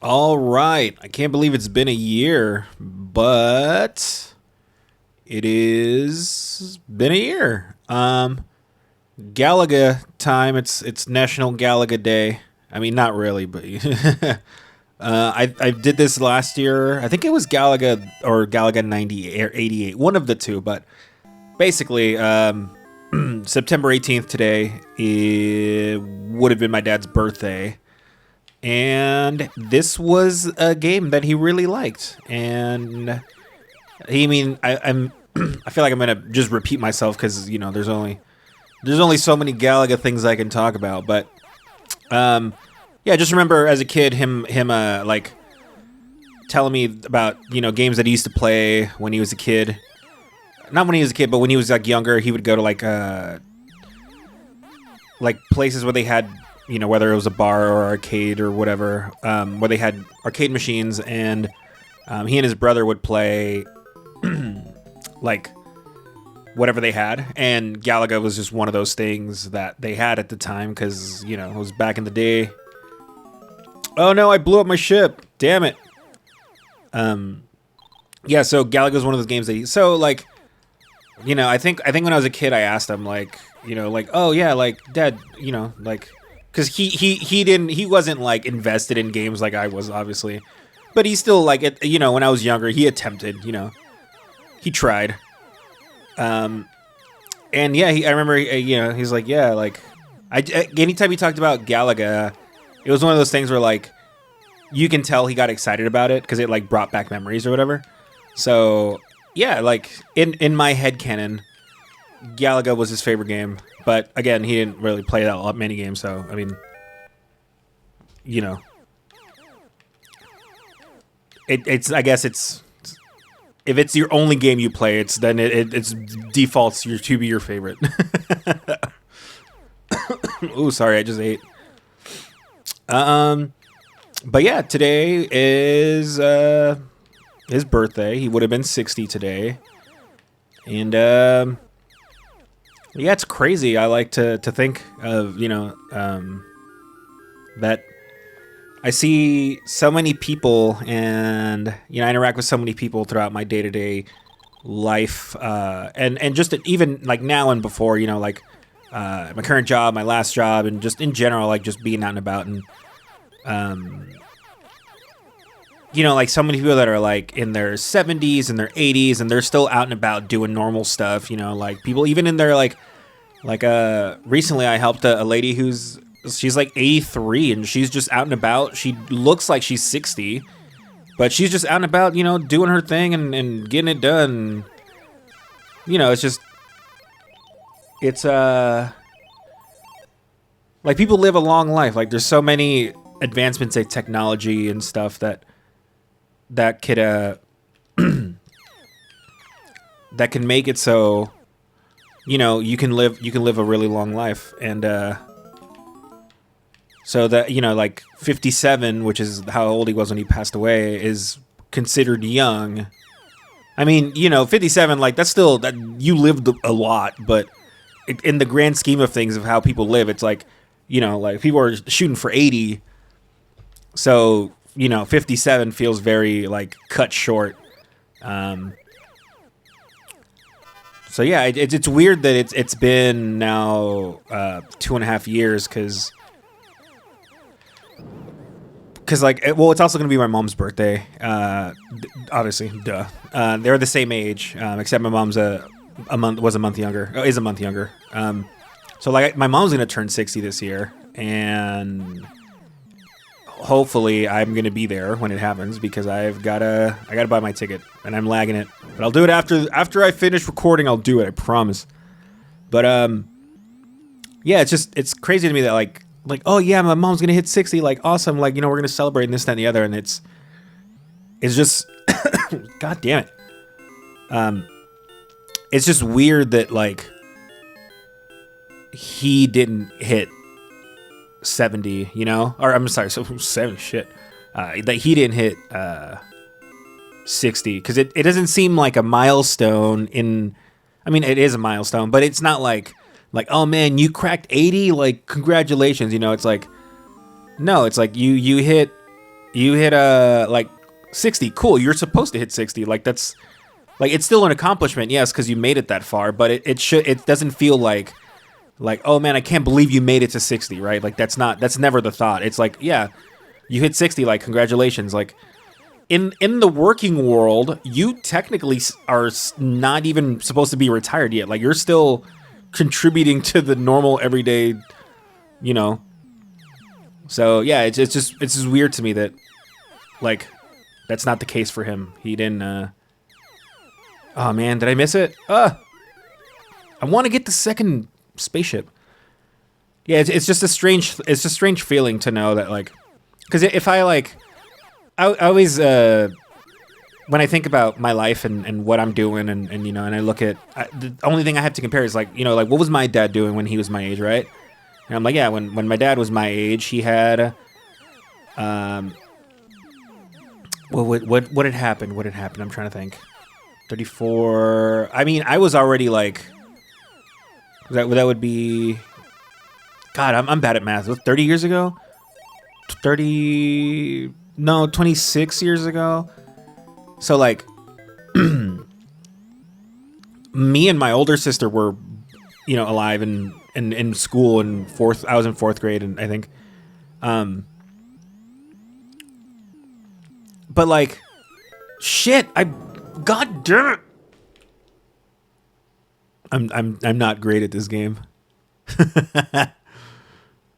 All right. I can't believe it's been a year, but it is been a year. Galaga time. It's National Galaga Day. I mean, not really, but I did this last year. I think it was Galaga or Galaga 90 or 88, one of the two. But basically, September 18th today, it would have been my dad's birthday. And this was a game that he really liked. And I'm I feel like I'm gonna just repeat myself because there's only so many Galaga things I can talk about. But yeah, just remember as a kid him like telling me about games that he used to play when he was a kid. Not when he was a kid, but when he was like younger, he would go to like places where they had whether it was a bar or arcade or whatever, where they had arcade machines, and he and his brother would play like whatever they had, and Galaga was just one of those things that they had at the time because it was back in the day. Oh no, I blew up my ship. Damn it. Yeah, so Galaga was one of those games that I think when I was a kid, I asked him oh yeah, like Dad, because he wasn't like invested in games like I was, obviously, but he still when I was younger, he attempted, he tried, and yeah, I remember, he's like, yeah, anytime he talked about Galaga, it was one of those things where you can tell he got excited about it because it brought back memories or whatever. So yeah, in my head canon, Galaga was his favorite game. But again, he didn't really play that many games, so I mean, it's I guess it's if it's your only game you play, it's defaults to be your favorite. Ooh, sorry, I just ate. But yeah, today is his birthday. He would have been 60 today, and yeah, it's crazy. I like to think of, that I see so many people and, I interact with so many people throughout my day-to-day life. And just even now and before, my current job, my last job, and just in general, just being out and about. And, so many people that are in their 70s and their 80s and they're still out and about doing normal stuff, people even in their recently I helped a lady she's 83 and she's just out and about. She looks like she's 60, but she's just out and about, doing her thing and getting it done. It's people live a long life. There's so many advancements in technology and stuff that could that can make it so you can live a really long life. And so that 57, which is how old he was when he passed away, is considered young. I mean, 57, that's still that you lived a lot, but in the grand scheme of things of how people live, it's people are shooting for 80. So 57 feels very cut short. So yeah, it's weird that it's been now 2.5 years because it's also gonna be my mom's birthday. Obviously, duh. They're the same age, except my mom's a month younger. Is a month younger. So my mom's gonna turn 60 this year, and hopefully I'm gonna be there when it happens because I gotta buy my ticket and I'm lagging it. But I'll do it after I finish recording. I'll do it, I promise. But yeah, it's crazy to me that oh yeah, my mom's gonna hit 60. Awesome. We're gonna celebrate and this, that, and the other. And it's just god damn it. It's just weird that he didn't hit 70, or I'm sorry, so 70 shit. That he didn't hit 60 because it doesn't seem like a milestone in. I mean, it is a milestone, but it's not like oh man, you cracked 80, congratulations. It's no, it's you hit You hit like 60. Cool. You're supposed to hit 60. Like that's like it's still an accomplishment, yes, because you made it that far. But it doesn't feel like oh man, I can't believe you made it to 60, right? Like that's never the thought. It's like, yeah, you hit 60. Like congratulations. Like in the working world, you technically are not even supposed to be retired yet. Like you're still contributing to the normal everyday, you know. So yeah, it's just weird to me that like that's not the case for him. He didn't. Oh man, did I miss it? I want to get the second spaceship. Yeah, it's just a strange feeling to know that like, because if I like, I always when I think about my life and what I'm doing and you know, and I look at the only thing I have to compare is like, you know, like what was my dad doing when he was my age, right? And I'm like, yeah, when my dad was my age, he had well, what had happened? What had happened? I'm trying to think. 34. I mean, I was already like that would be God, I'm bad at math. Was 30 years ago? 26 years ago. So like me and my older sister were, you know, alive and in school and I was in 4th grade and I think but like shit, God damn it. I'm not great at this game.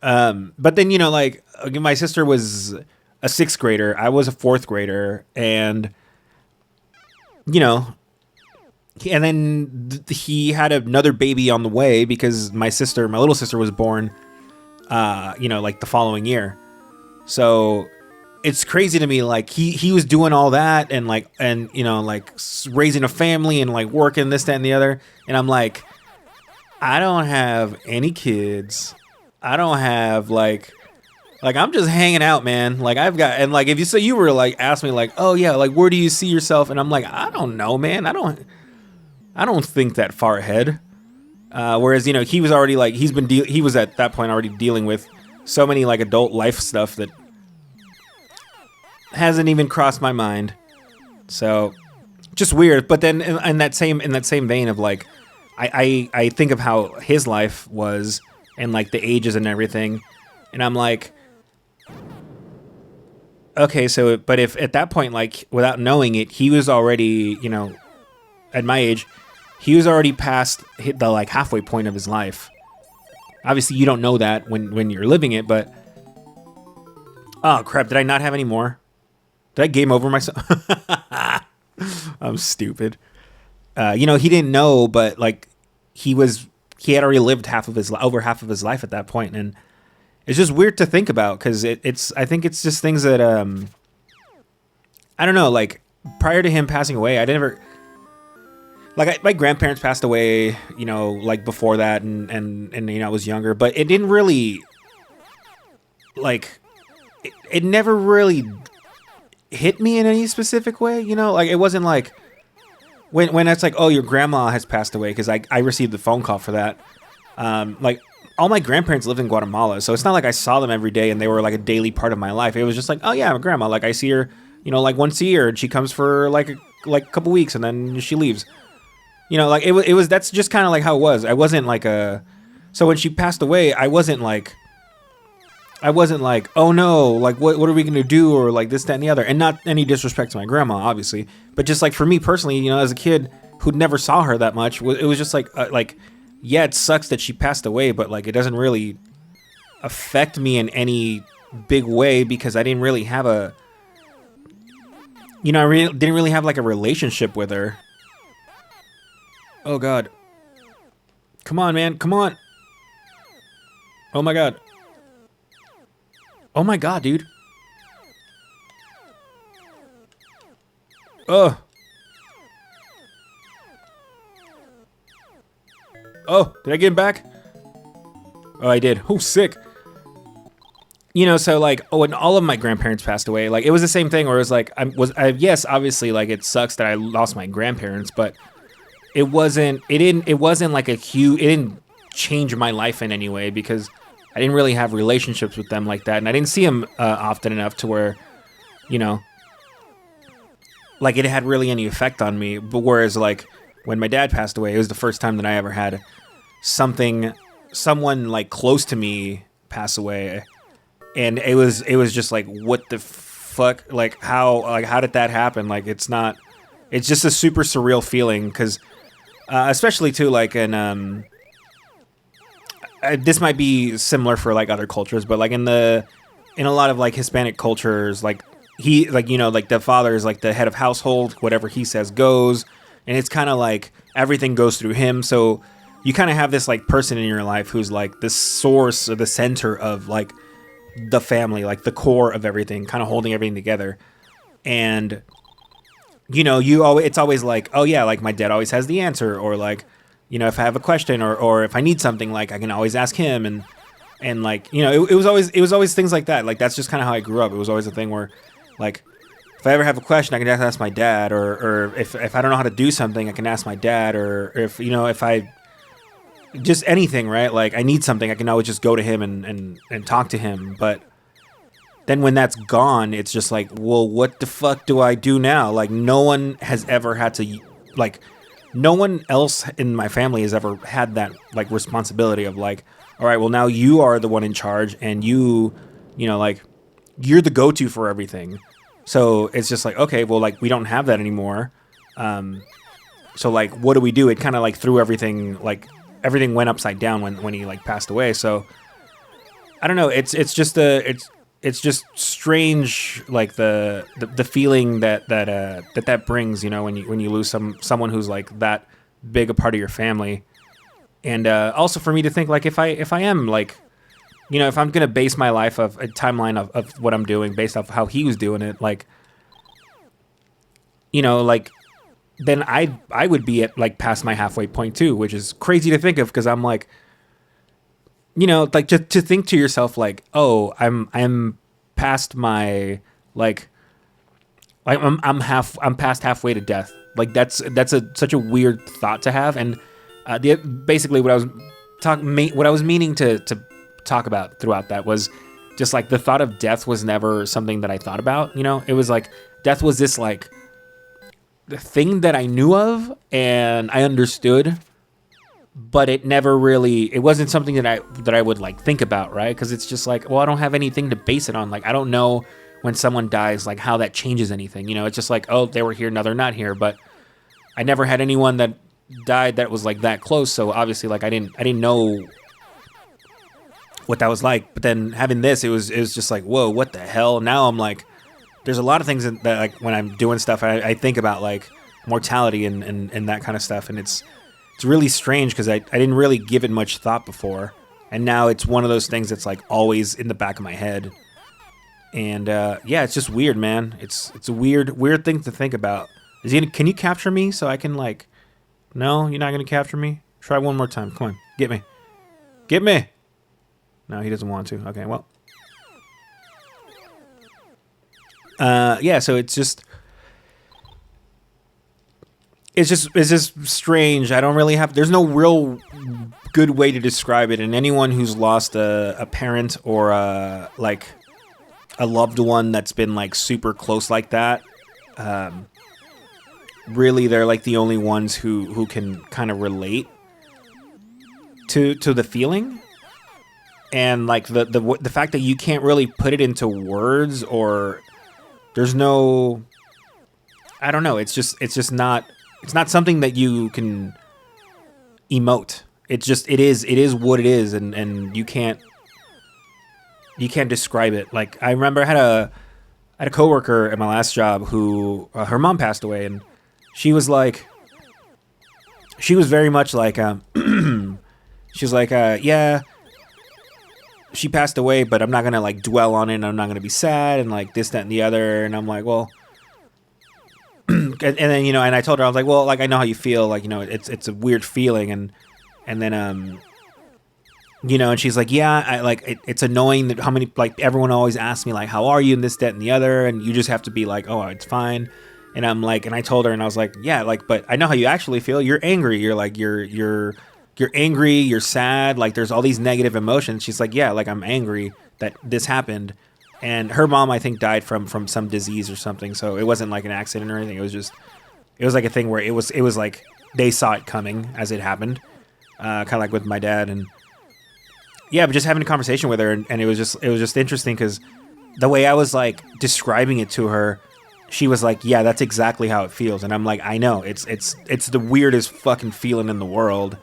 But then, you know, like my sister was a 6th grader, I was a 4th grader, and you know, and then he had another baby on the way because my little sister was born you know, like the following year. So it's crazy to me, like he was doing all that and like, and you know, like raising a family and like working this, that, and the other, and I'm like, I don't have any kids. I don't have like I'm just hanging out, man. Like I've got, and like if you were like ask me like, oh yeah, like where do you see yourself? And I'm like, I don't know, man. I don't think that far ahead. Whereas, you know, he was already like he was at that point already dealing with so many like adult life stuff that hasn't even crossed my mind. So just weird. But then in that same vein of like, I think of how his life was and like the ages and everything, and I'm like, okay, so but if at that point, like without knowing it, he was already, you know, at my age, he was already past the like halfway point of his life. Obviously, you don't know that when you're living it, but oh crap, did I not have any more? Did I game over myself? I'm stupid. You know, he didn't know, but like he had already lived over half of his life at that point, and it's just weird to think about because I think it's just things that I don't know. Like prior to him passing away, I never like my grandparents passed away, you know, like before that, and you know I was younger, but it didn't really like it never really hit me in any specific way, you know, like it wasn't like when it's like, oh, your grandma has passed away, because I received the phone call for that. Like all my grandparents lived in Guatemala, so it's not like I saw them every day and they were like a daily part of my life. It was just like, oh yeah, my grandma, like I see her, you know, like once a year, and she comes for like a couple weeks and then she leaves. You know, like it was that's just kind of like how it was. I wasn't like so when she passed away, I wasn't like, oh no, like what are we gonna do, or like this, that, and the other. And not any disrespect to my grandma, obviously, but just like for me personally, you know, as a kid who never saw her that much, it was just like yeah, it sucks that she passed away, but like it doesn't really affect me in any big way because I didn't really have I didn't really have like a relationship with her. Oh god, come on, man, come on. Oh my god. Oh my god, dude. Oh. Oh, did I get him back? Oh, I did. Oh, sick. You know, so like, oh, and all of my grandparents passed away. Like, it was the same thing where it was like, yes, obviously, like, it sucks that I lost my grandparents, but it wasn't like it didn't change my life in any way because I didn't really have relationships with them like that, and I didn't see them often enough to where, you know, like it had really any effect on me. But whereas like when my dad passed away, it was the first time that I ever had someone like close to me pass away. And it was just like, what the fuck? Like how did that happen? Like, it's just a super surreal feeling. Cause, especially too, like this might be similar for like other cultures, but like in a lot of like Hispanic cultures, like like the father is like the head of household, whatever he says goes. And it's kind of like everything goes through him. So you kind of have this like person in your life who's like the source or the center of like the family, like the core of everything, kind of holding everything together. And it's always like, oh yeah, like my dad always has the answer, or like, if I have a question or if I need something, like I can always ask him. And like, it was always things like that. Like, that's just kind of how I grew up. It was always a thing where like, if I ever have a question, I can ask my dad, or if I don't know how to do something, I can ask my dad, or if I just anything, right? Like I need something, I can always just go to him and talk to him. But then when that's gone, it's just like, well, what the fuck do I do now? Like, no one has ever had to, like, no one else in my family has ever had that like responsibility of like, all right, well, now you are the one in charge, and like you're the go-to for everything. So it's just like, okay, well, like we don't have that anymore. So like, what do we do? It kind of like threw everything, like everything went upside down when he like passed away. So I don't know. It's just strange, like the feeling that brings, when you lose someone who's like that big a part of your family. And also for me to think like, if I am like, if I'm gonna base my life of a timeline of what I'm doing based off how he was doing it, like, like then I would be at like past my halfway point too, which is crazy to think of, because I'm like, like to think to yourself like, oh, I'm past my like I'm past halfway to death. Like that's such a weird thought to have. And basically what I was meaning to talk about throughout that was just like the thought of death was never something that I thought about. It was like death was this like the thing that I knew of and I understood, but it wasn't something that I would like think about, right? Because it's just like, well, I don't have anything to base it on. Like, I don't know when someone dies, like how that changes anything. It's just like, oh, they were here, now they're not here. But I never had anyone that died that was like that close. So obviously, like I didn't know what that was like. But then having this, it was just like, whoa, what the hell? Now I'm like, there's a lot of things that like when I'm doing stuff, I think about like mortality and that kind of stuff, and it's really strange because I didn't really give it much thought before, and now it's one of those things that's like always in the back of my head. And yeah, it's just weird, man. It's a weird thing to think about. Can you capture me so I can like? No, you're not gonna capture me. Try one more time. Come on, get me. No, he doesn't want to. Okay, well. Yeah, so it's just strange. I don't really there's no real good way to describe it. And anyone who's lost a parent or like a loved one that's been like super close like that, really they're like the only ones who can kind of relate to the feeling. And like the fact that you can't really put it into words, or there's no, I don't know. It's not something that you can emote. It is what it is. And you can't describe it. Like I remember I had a coworker at my last job who, her mom passed away, and she was very much like, she was like, yeah, she passed away, but I'm not going to like dwell on it. And I'm not going to be sad and like this, that, and the other. And I'm like, well, and then, and I told her, I was like, well, like, I know how you feel. Like, it's a weird feeling. And then, and she's like, yeah, I like, it's annoying that how many, like everyone always asks me like, how are you? And this, that, and the other. And you just have to be like, oh, it's fine. And I'm like, and I told her, and I was like, yeah, like, but I know how you actually feel. You're angry. You're like, you're angry, you're sad, like there's all these negative emotions. She's like, yeah, like I'm angry that this happened, and her mom I think died from some disease or something. So it wasn't like an accident or anything. It was like a thing where it was like they saw it coming as it happened, kind of like with my dad. And yeah, but just having a conversation with her, and it was just interesting because the way I was like describing it to her, she was like, yeah, that's exactly how it feels. And I'm like, I know, it's the weirdest fucking feeling in the world.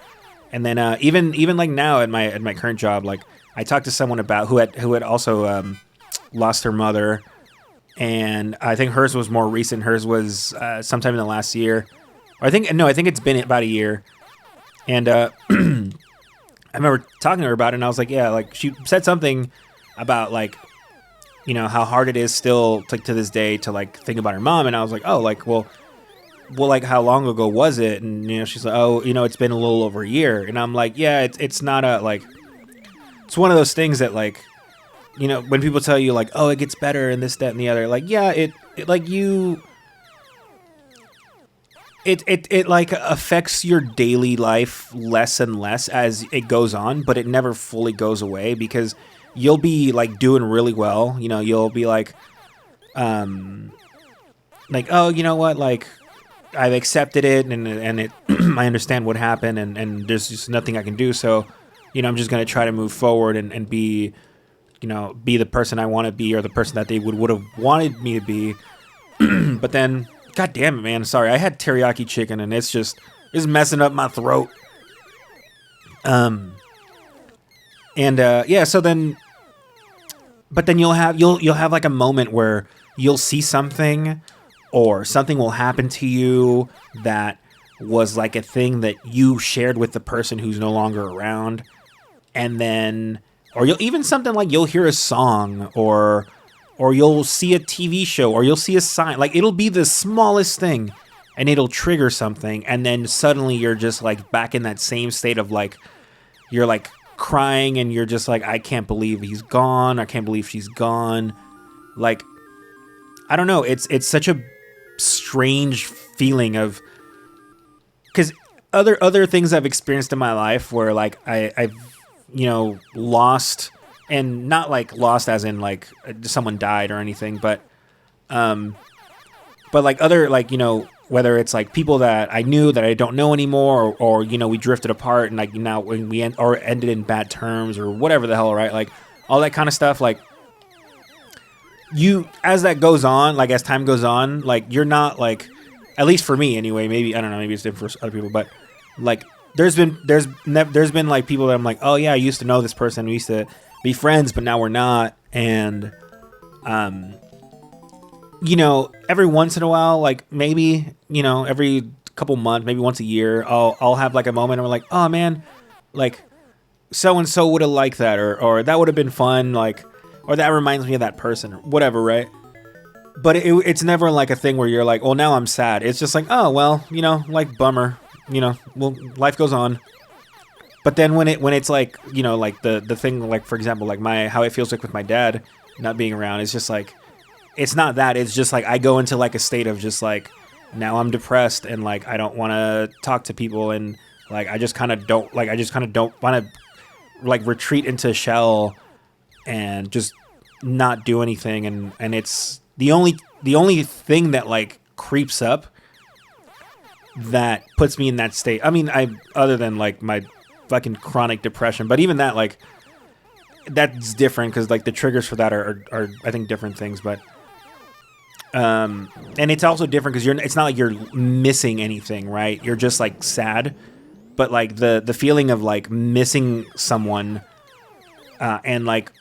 And then even like now at my current job, like I talked to someone about who had also lost her mother, and I think hers was more recent. Hers was sometime in the last year. Or I think it's been about a year. And I remember talking to her about it, and I was like, yeah, like she said something about like, you know, how hard it is still to this day to like think about her mom. And I was like, oh, like, well, like how long ago was it? And, you know, she's like, oh, you know, it's been a little over a year. And I'm like, yeah, it's not a, like, it's one of those things that like, you know, when people tell you like, oh, it gets better and this, that, and the other, like, yeah, it like you, it like affects your daily life less and less as it goes on, but it never fully goes away because you'll be like doing really well. You know, you'll be like, oh, you know what? Like I've accepted it and it, I understand what happened and there's just nothing I can do. So, you know, I'm just going to try to move forward and be, you know, be the person I want to be or the person that they would have wanted me to be. But then, God damn it, man. Sorry. I had teriyaki chicken and it's messing up my throat. Yeah, so then, but then you'll have like a moment where you'll see something or something will happen to you that was like a thing that you shared with the person who's no longer around. And then, or you'll even something like you'll hear a song or you'll see a TV show or you'll see a sign, like it'll be the smallest thing and it'll trigger something. And then suddenly you're just like back in that same state of like, you're like crying and you're just like, I can't believe he's gone. I can't believe she's gone. Like, I don't know. It's such a strange feeling of, because other things I've experienced in my life where like I've, you know, lost, and not like lost as in like someone died or anything, but like other, like, you know, whether it's like people that I knew that I don't know anymore, or you know, we drifted apart and like now when we ended in bad terms or whatever the hell, right? Like all that kind of stuff. Like you, as that goes on, like as time goes on, like you're not like, at least for me anyway, maybe, I don't know, maybe it's different for other people, but like there's been like people that I'm like, oh yeah, I used to know this person, we used to be friends, but now we're not. And you know, every once in a while, like maybe, you know, every couple months, maybe once a year, I'll have like a moment where I'm like, oh man, like so and so would have liked that, or that would have been fun, like, or that reminds me of that person, or whatever, right? But it's never like a thing where you're like, well, now I'm sad. It's just like, oh well, you know, like bummer, you know, well, life goes on. But then when it's like, you know, like the thing, like for example, like how it feels like with my dad not being around, it's just like, it's not that, it's just like I go into like a state of just like, now I'm depressed and like I don't want to talk to people, and like I just kind of don't want to like retreat into a shell and just not do anything, and it's the only thing that like creeps up that puts me in that state. I mean, other than like my fucking chronic depression, but even that, like, that's different because like the triggers for that are I think different things, but and it's also different because it's not like you're missing anything, right? You're just like sad, but like the feeling of like missing someone, and like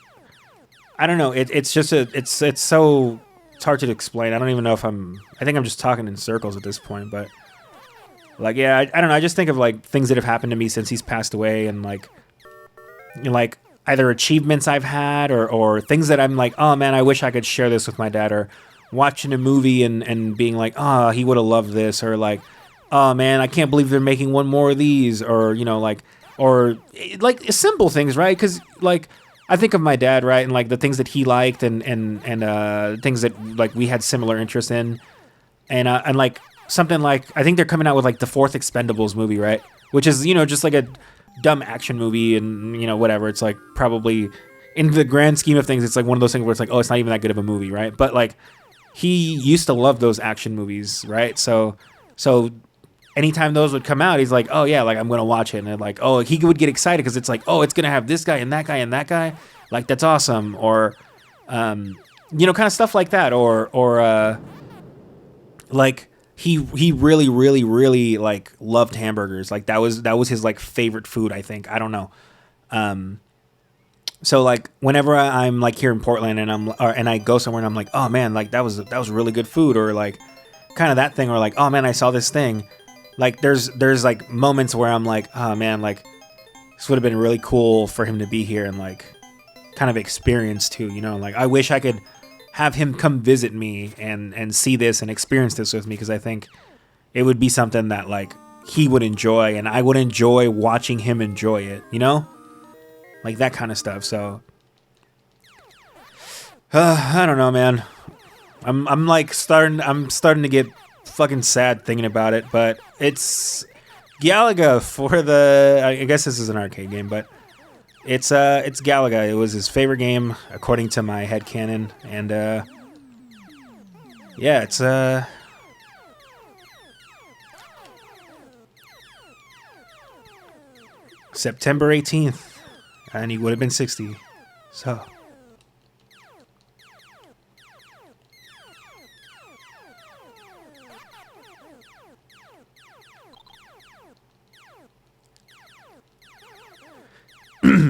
I don't know, it's just it's so, it's hard to explain. I don't even know if I think I'm just talking in circles at this point, but like, yeah, I don't know. I just think of like things that have happened to me since he's passed away, and like, you know, like either achievements I've had or things that I'm like, oh man, I wish I could share this with my dad, or watching a movie and being like, oh, he would have loved this, or like, oh man, I can't believe they're making one more of these, or, you know, like, or like simple things, right? Because like I think of my dad, right, and like the things that he liked and things that like we had similar interests in, and like something like, I think they're coming out with like the 4th Expendables movie, right? Which is, you know, just like a dumb action movie, and, you know, whatever. It's like probably, in the grand scheme of things, it's like one of those things where it's like, oh, it's not even that good of a movie, right? But like, he used to love those action movies, right? So anytime those would come out, he's like, oh yeah, like I'm gonna watch it, and like, oh, he would get excited because it's like, oh, it's gonna have this guy and that guy and that guy, like that's awesome, or kind of stuff like that, or like he really really really like loved hamburgers, like that was his like favorite food, I think. I don't know. So like whenever I'm like here in Portland and and I go somewhere and I'm like, oh man, like that was really good food, or like kind of that thing, or like, oh man, I saw this thing. Like there's like moments where I'm like, oh man, like this would have been really cool for him to be here and like kind of experience too, like I wish I could have him come visit me and see this and experience this with me, because I think it would be something that like he would enjoy and I would enjoy watching him enjoy it, like that kind of stuff. So I don't know, man. I'm like starting to get fucking sad thinking about it, but it's Galaga for the, I guess this is an arcade game, but it's Galaga. It was his favorite game according to my headcanon, and yeah, it's September 18th. And he would have been 60. So.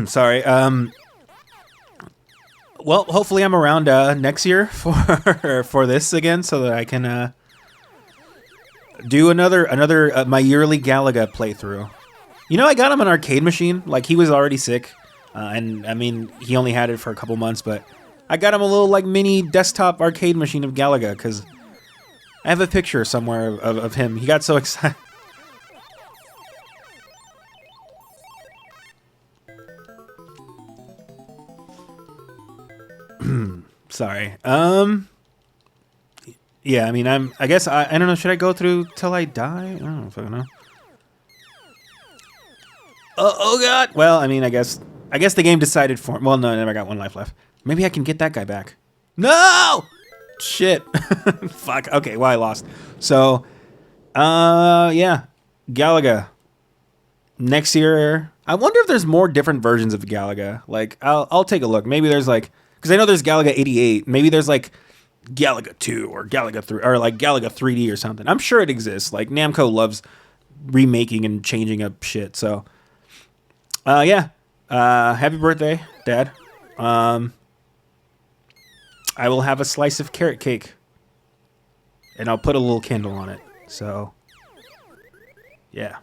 Sorry. Well, hopefully I'm around next year for this again, so that I can do another my yearly Galaga playthrough. I got him an arcade machine. Like, he was already sick. And I mean, he only had it for a couple months, but I got him a little like mini desktop arcade machine of Galaga, because I have a picture somewhere of him. He got so excited. Sorry. Yeah, I mean, I guess I don't know. Should I go through till I die? I don't know if I know. Oh God. Well, I mean, I guess the game decided for. Well, no, I never got one life left. Maybe I can get that guy back. No! Shit. Fuck. Okay, well, I lost. So, yeah. Galaga. Next year. I wonder if there's more different versions of Galaga. Like, I'll take a look. Maybe there's like, because I know there's Galaga 88. Maybe there's like Galaga 2 or Galaga 3 or like Galaga 3D or something. I'm sure it exists. Like, Namco loves remaking and changing up shit. So, yeah. Happy birthday, Dad. I will have a slice of carrot cake, and I'll put a little candle on it. So, yeah.